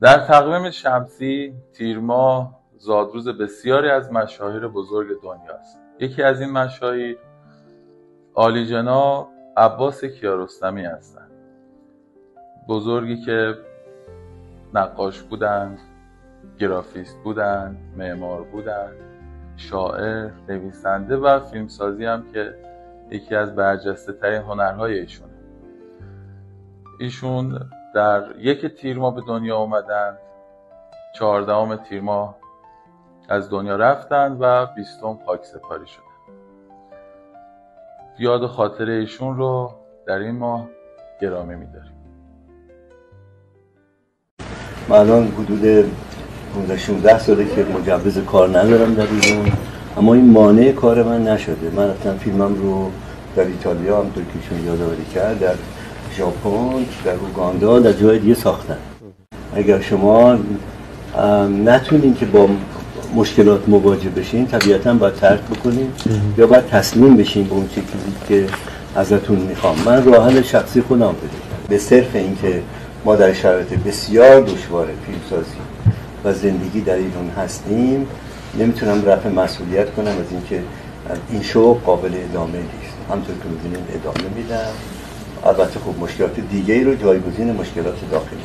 در تقویم شمسی تیر ماه زادروز بسیاری از مشاهیر بزرگ دنیاست. یکی از این مشاهیر عالی‌جناب عباس کیارستمی هستند. بزرگی که نقاش بودند، گرافیست بودند، معمار بودند، شاعر، نویسنده و فیلمسازی هم که یکی از برجسته ترین هنرهای ایشونه. ایشون در 1 تیر ماه به دنیا اومدند، 14 تیر ماه از دنیا رفتند و 20 خاک سپاری شدند. یاد خاطر ایشون رو در این ماه گرامی می‌داریم. من الان حدود 15-16 ساله که مجوز کار ندارم در ایران، اما این مانع کار من نشده. من رفتم فیلمم رو در ایتالیا هم ترکیشون یادآوری کرد، در ژاپن، در اوگاندا، در جای دیگه ساختن. اگر شما نتونین که با مشکلات مواجه بشین، طبیعتاً باید ترک بکنین یا باید تسلیم بشین به اون چیزی که ازتون میخوام. من راه حل شخصی خودم پیدا کردم. به صرف اینکه ما در شرایط بسیار دشوار فیلمسازی و زندگی در ایران هستیم، نمیتونم رفع مسئولیت کنم از اینکه این شو قابل ادامه نیست. همونطور که می‌بینید ادامه میدم. البته خب مشکلات دیگه‌ای رو جایگزین مشکلات داخلی